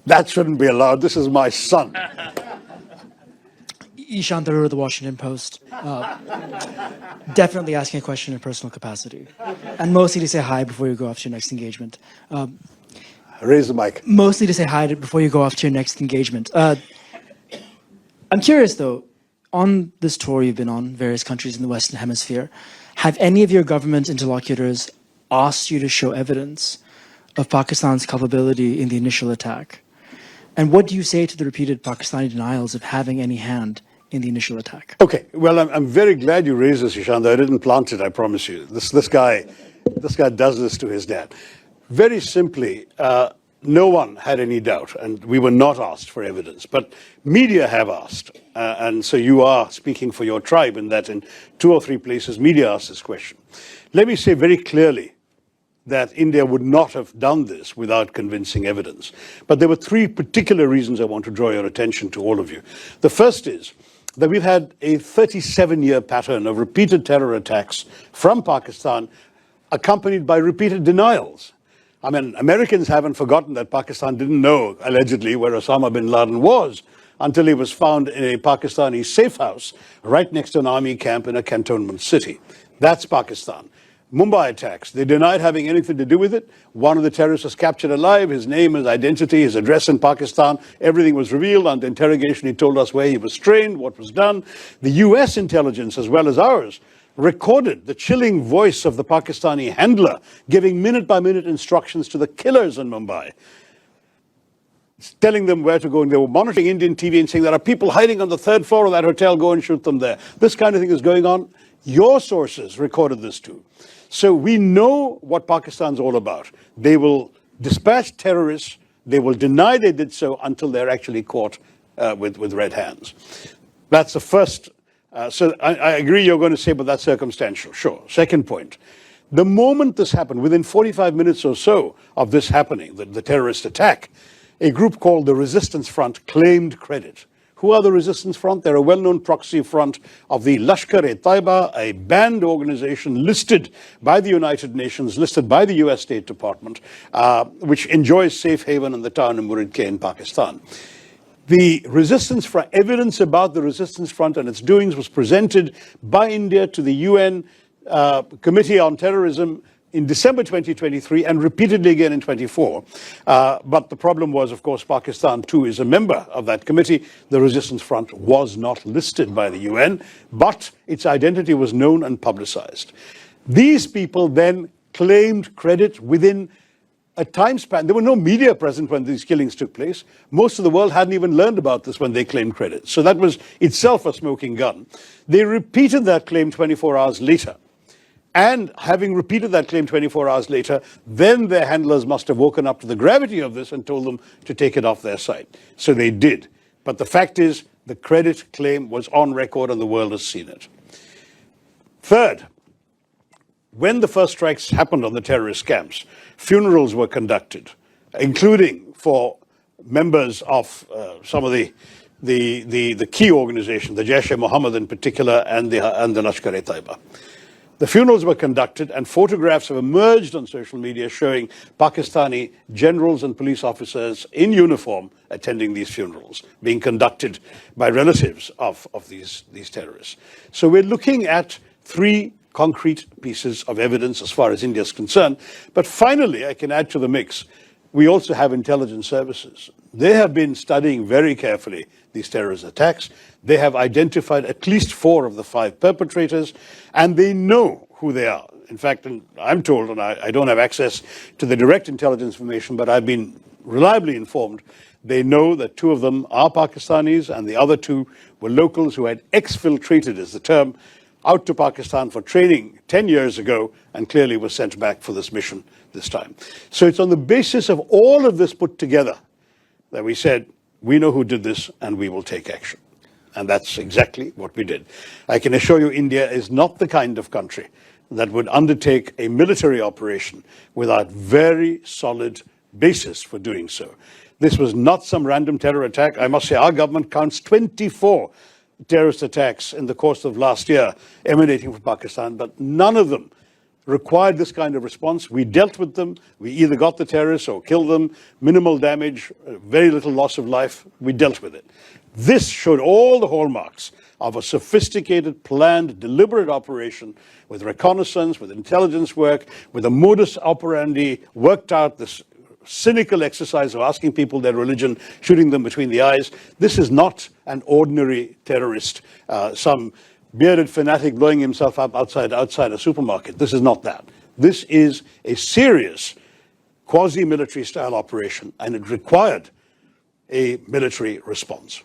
That shouldn't be allowed. This is my son. Shashi Tharoor of the Washington Post. Definitely asking a question in personal capacity. And mostly to say hi before you go off to your next engagement. Raise the mic. Mostly to say hi before you go off to your next engagement. I'm curious, though, on this tour you've been on, various countries in the Western Hemisphere, have any of your government interlocutors asked you to show evidence of Pakistan's culpability in the initial attack? And what do you say to the repeated Pakistani denials of having any hand in the initial attack? Okay, well, I'm very glad you raised this, Ishant. I didn't plant it, I promise you. This guy does this to his dad. Very simply, no one had any doubt, and we were not asked for evidence. But media have asked, and so you are speaking for your tribe in that in 2 or 3 places, media asked this question. Let me say very clearly that India would not have done this without convincing evidence. But there were 3 particular reasons I want to draw your attention to, all of you. The first is that we've had a 37-year pattern of repeated terror attacks from Pakistan, accompanied by repeated denials. I mean, Americans haven't forgotten that Pakistan didn't know, allegedly, where Osama bin Laden was until he was found in a Pakistani safe house right next to an army camp in a cantonment city. That's Pakistan. Mumbai attacks, they denied having anything to do with it. One of the terrorists was captured alive. His name, his identity, his address in Pakistan, everything was revealed. Under interrogation, he told us where he was trained, what was done. The US intelligence, as well as ours, recorded the chilling voice of the Pakistani handler giving minute-by-minute instructions to the killers in Mumbai, telling them where to go. And they were monitoring Indian TV and saying, there are people hiding on the 3rd floor of that hotel, go and shoot them there. This kind of thing is going on. Your sources recorded this too. So we know what Pakistan's all about. They will dispatch terrorists. They will deny they did so until they're actually caught with red hands. That's the first. So I agree you're going to say, but that's circumstantial. Sure. Second point. The moment this happened, within 45 minutes or so of this happening, the terrorist attack, a group called the Resistance Front claimed credit. Who are the Resistance Front? They're a well-known proxy front of the Lashkar-e-Taiba, a banned organization listed by the United Nations, listed by the US State Department, which enjoys safe haven in the town of Muridke in Pakistan. The Resistance Front, evidence about the Resistance Front and its doings was presented by India to the UN Committee on Terrorism in December 2023 and repeatedly again in 24. But the problem was, of course, Pakistan too is a member of that committee. The Resistance Front was not listed by the UN, but its identity was known and publicized. These people then claimed credit within a time span. There were no media present when these killings took place. Most of the world hadn't even learned about this when they claimed credit. So that was itself a smoking gun. They repeated that claim 24 hours later. And having repeated that claim 24 hours later, then their handlers must have woken up to the gravity of this and told them to take it off their site. So they did. But the fact is, the credit claim was on record and the world has seen it. Third, when the first strikes happened on the terrorist camps, funerals were conducted, including for members of some of the key organizations, the Jaish-e-Mohammed in particular, and the Lashkar-e-Taiba. The funerals were conducted and photographs have emerged on social media showing Pakistani generals and police officers in uniform attending these funerals, being conducted by relatives of these terrorists. So we're looking at 3 concrete pieces of evidence as far as India is concerned. But finally, I can add to the mix, we also have intelligence services. They have been studying very carefully these terrorist attacks. They have identified at least 4 of the 5 perpetrators, and they know who they are. In fact, I'm told, and I don't have access to the direct intelligence information, but I've been reliably informed, they know that 2 of them are Pakistanis, and the other 2 were locals who had exfiltrated, is the term, out to Pakistan for training 10 years ago, and clearly were sent back for this mission this time. So it's on the basis of all of this put together that we said, we know who did this, and we will take action. And that's exactly what we did. I can assure you India is not the kind of country that would undertake a military operation without very solid basis for doing so. This was not some random terror attack. I must say our government counts 24 terrorist attacks in the course of last year emanating from Pakistan, but none of them required this kind of response. We dealt with them. We either got the terrorists or killed them. Minimal damage, very little loss of life. We dealt with it. This showed all the hallmarks of a sophisticated, planned, deliberate operation with reconnaissance, with intelligence work, with a modus operandi worked out, this cynical exercise of asking people their religion, shooting them between the eyes. This is not an ordinary terrorist, some bearded fanatic blowing himself up outside a supermarket. This is not that. This is a serious quasi-military style operation, and it required a military response.